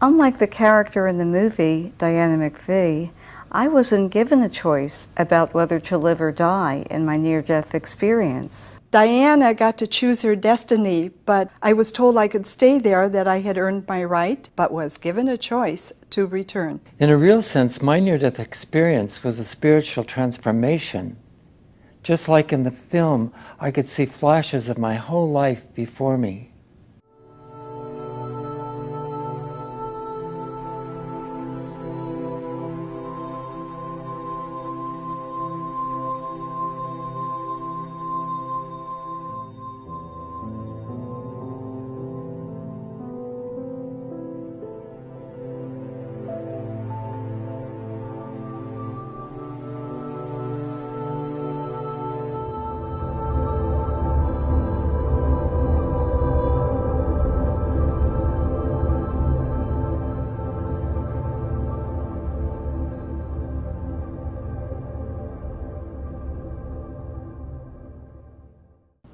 Unlike the character in the movie, Diana McVie, I wasn't given a choice about whether to live or die in my near-death experience. Diana got to choose her destiny, but I was told I could stay there, that I had earned my right, but was given a choice to return. In a real sense, my near-death experience was a spiritual transformation. Just like in the film, I could see flashes of my whole life before me.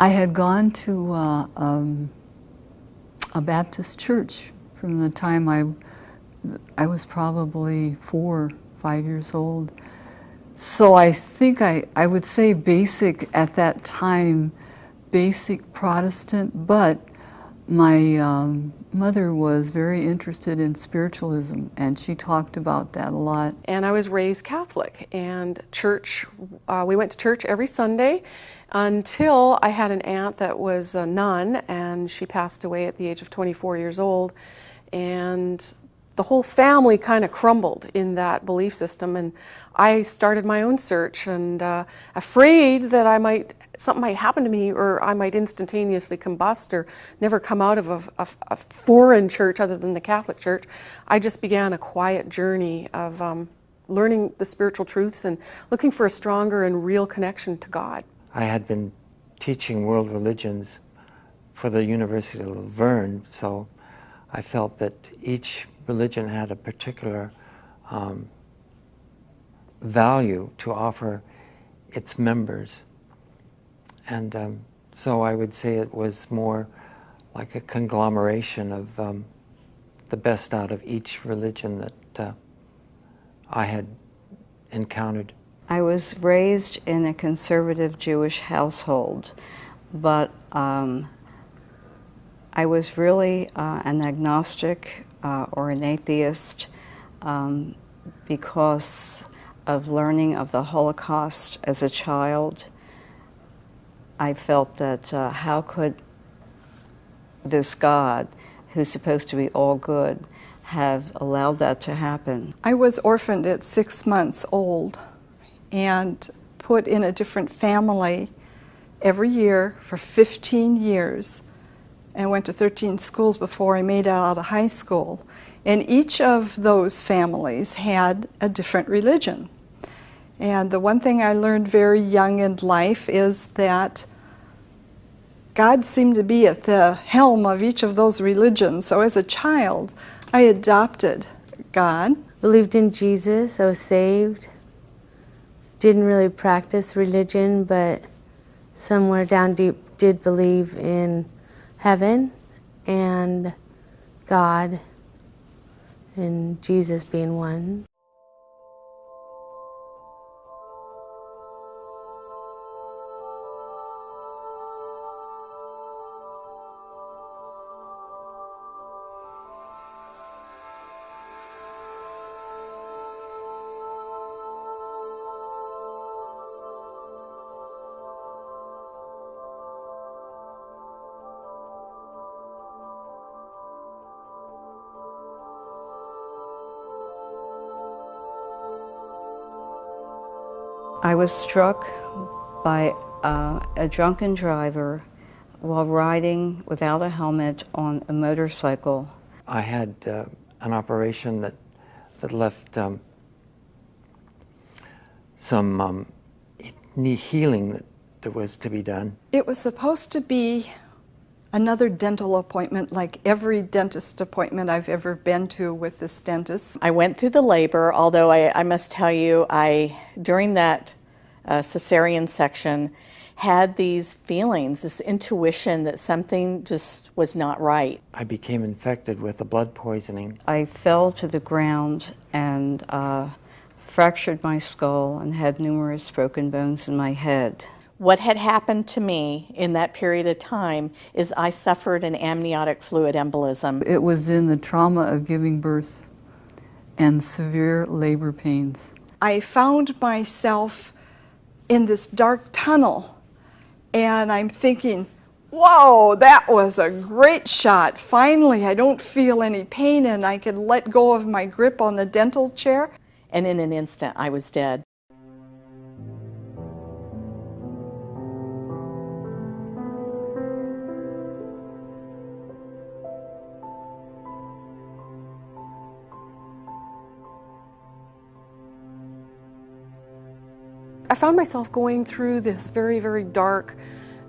I had gone to a Baptist church from the time I was probably 4 or 5 years old. So I think I would say basic at that time, basic Protestant, but my mother was very interested in spiritualism, and she talked about that a lot. And I was raised Catholic, and church, we went to church every Sunday until I had an aunt that was a nun, and she passed away at the age of 24 years old, and the whole family kind of crumbled in that belief system, and I started my own search, and afraid that something might happen to me, or I might instantaneously combust or never come out of a foreign church other than the Catholic Church. I just began a quiet journey of learning the spiritual truths and looking for a stronger and real connection to God. I had been teaching world religions for the University of Laverne, so I felt that each religion had a particular value to offer its members. And so I would say it was more like a conglomeration of the best out of each religion that I had encountered. I was raised in a conservative Jewish household, but I was really an agnostic or an atheist because of learning of the Holocaust as a child. I felt that how could this God, who's supposed to be all good, have allowed that to happen? I was orphaned at 6 months old and put in a different family every year for 15 years, and went to 13 schools before I made it out of high school. And each of those families had a different religion. And the one thing I learned very young in life is that God seemed to be at the helm of each of those religions. So as a child, I adopted God. Believed in Jesus, I was saved. Didn't really practice religion, but somewhere down deep did believe in heaven and God and Jesus being one. I was struck by a drunken driver while riding without a helmet on a motorcycle. I had an operation that left some knee healing that was to be done. It was supposed to be another dental appointment like every dentist appointment I've ever been to with this dentist. I went through the labor, although I must tell you, during that cesarean section, had these feelings, this intuition that something just was not right. I became infected with a blood poisoning. I fell to the ground and fractured my skull and had numerous broken bones in my head. What had happened to me in that period of time is I suffered an amniotic fluid embolism. It was in the trauma of giving birth and severe labor pains. I found myself in this dark tunnel, and I'm thinking, whoa, that was a great shot. Finally, I don't feel any pain and I can let go of my grip on the dental chair. And in an instant, I was dead. I found myself going through this very, very dark,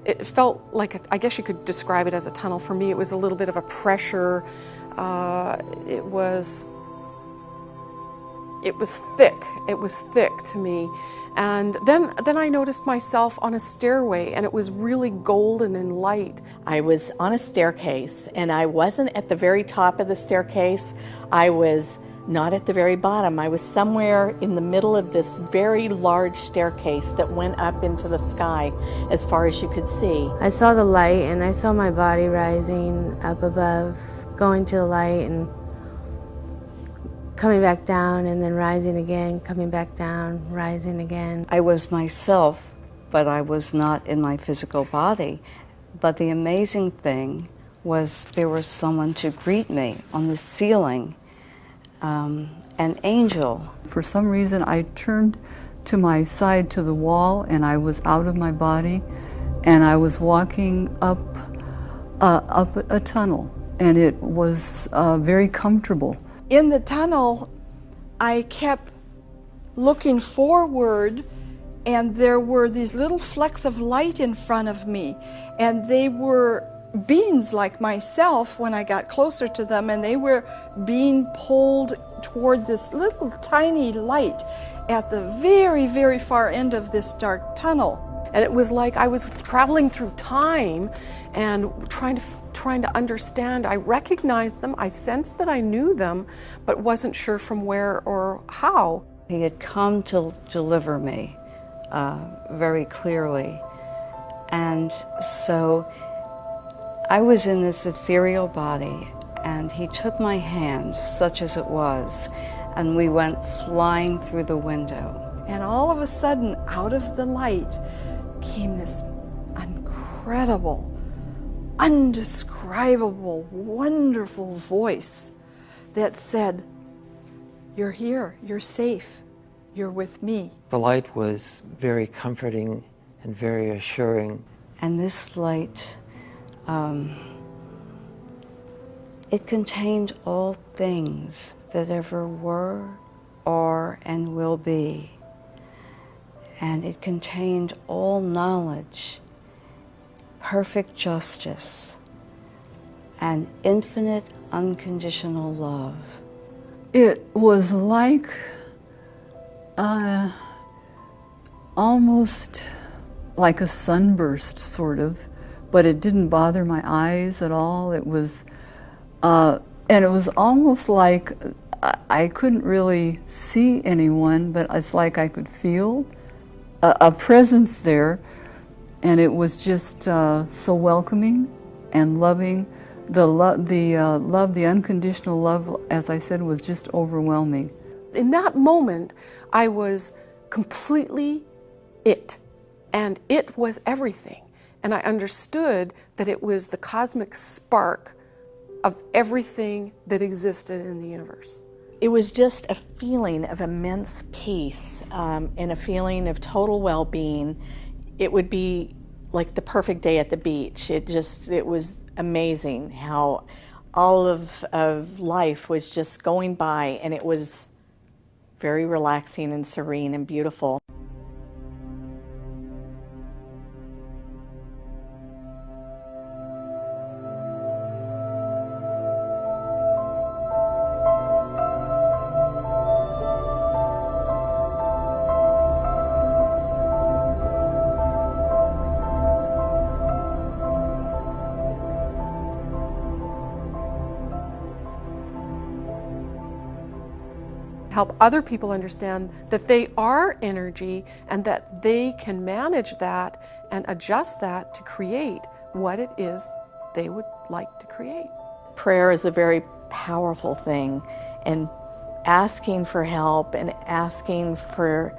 it felt like, I guess you could describe it as a tunnel. For me, it was a little bit of a pressure. It was thick. It was thick to me. And then I noticed myself on a stairway, and it was really golden and light. I was on a staircase, and I wasn't at the very top of the staircase. I was not at the very bottom. I was somewhere in the middle of this very large staircase that went up into the sky as far as you could see. I saw the light and I saw my body rising up above, going to the light and coming back down and then rising again, coming back down, rising again. I was myself, but I was not in my physical body. But the amazing thing was there was someone to greet me on the ceiling. An angel. For some reason, I turned to my side to the wall, and I was out of my body, and I was walking up a tunnel, and it was very comfortable. In the tunnel, I kept looking forward, and there were these little flecks of light in front of me, and they were beings like myself when I got closer to them, and they were being pulled toward this little tiny light at the very, very far end of this dark tunnel. And it was like I was traveling through time and trying to understand. I recognized them, I sensed that I knew them, but wasn't sure from where or how. He had come to deliver me very clearly. And so I was in this ethereal body, and he took my hand, such as it was, and we went flying through the window. And all of a sudden, out of the light came this incredible, undescribable, wonderful voice that said, "You're here, you're safe, you're with me." The light was very comforting and very assuring. And this light, it contained all things that ever were, are, and will be. And it contained all knowledge, perfect justice, and infinite unconditional love. It was like almost like a sunburst, sort of, but it didn't bother my eyes at all. It was, and it was almost like I couldn't really see anyone, but it's like I could feel a presence there, and it was just so welcoming and loving. The unconditional love, as I said, was just overwhelming. In that moment, I was completely it, and it was everything. And I understood that it was the cosmic spark of everything that existed in the universe. It was just a feeling of immense peace and a feeling of total well-being. It would be like the perfect day at the beach. It was amazing how all of life was just going by, and it was very relaxing and serene and beautiful. Help other people understand that they are energy and that they can manage that and adjust that to create what it is they would like to create. Prayer is a very powerful thing, and asking for help and asking for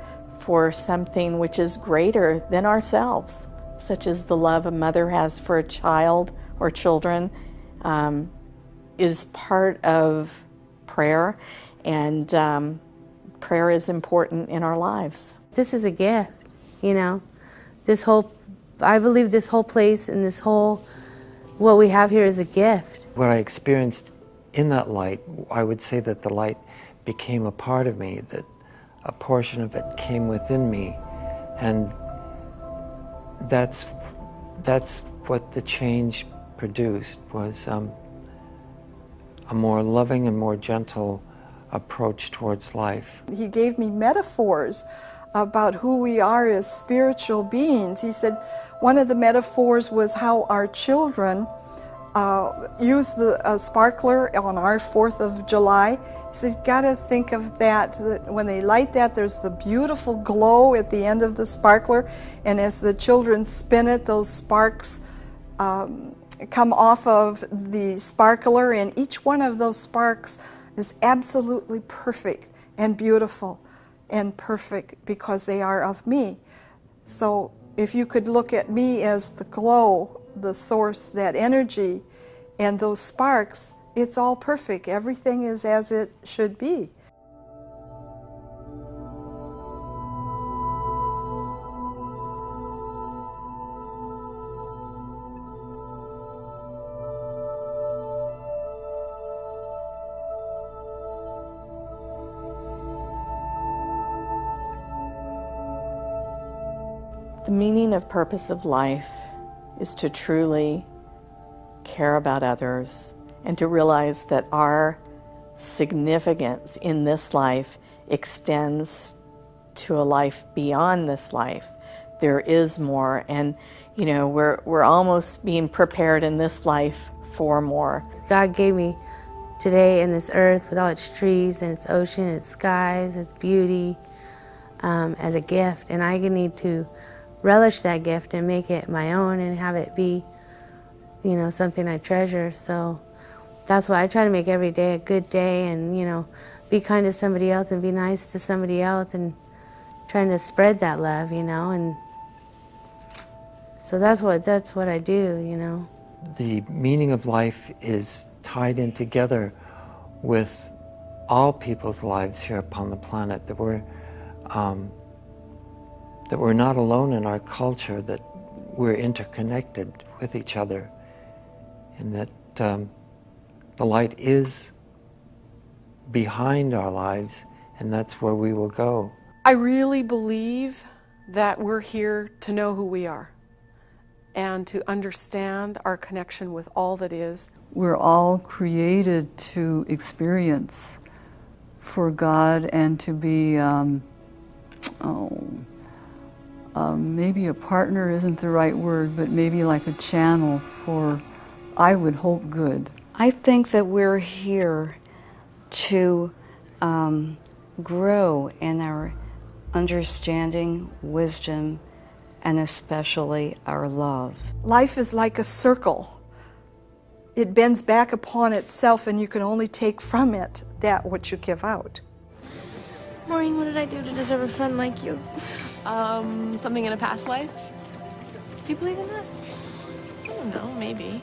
something which is greater than ourselves, such as the love a mother has for a child or children, is part of prayer, and prayer is important in our lives. This is a gift, you know. I believe this whole place and this whole, what we have here is a gift. What I experienced in that light, I would say that the light became a part of me, that a portion of it came within me, and that's what the change produced, was a more loving and more gentle approach towards life. He gave me metaphors about who we are as spiritual beings. He said one of the metaphors was how our children use the sparkler on our 4th of July. He said, you gotta think of that when they light that, there's the beautiful glow at the end of the sparkler, and as the children spin it, those sparks come off of the sparkler, and each one of those sparks is absolutely perfect and beautiful and perfect because they are of me. So if you could look at me as the glow, the source, that energy, and those sparks, it's all perfect. Everything is as it should be. The meaning of purpose of life is to truly care about others and to realize that our significance in this life extends to a life beyond this life. There is more, and you know, we're almost being prepared in this life for more. God gave me today in this earth with all its trees and its ocean, its skies, its beauty, as a gift, and I need to relish that gift and make it my own and have it be, you know, something I treasure. So that's why I try to make every day a good day, and you know, be kind to somebody else and be nice to somebody else, and trying to spread that love, you know. And so that's what I do, you know. The meaning of life is tied in together with all people's lives here upon the planet, that we're not alone in our culture, that we're interconnected with each other, and that the light is behind our lives, and that's where we will go. I really believe that we're here to know who we are and to understand our connection with all that is. We're all created to experience for God and to be, maybe a partner isn't the right word, but maybe like a channel for, I would hope, good. I think that we're here to grow in our understanding, wisdom, and especially our love. Life is like a circle. It bends back upon itself, and you can only take from it that which you give out. Maureen, what did I do to deserve a friend like you? Something in a past life? Do you believe in that? I don't know, maybe.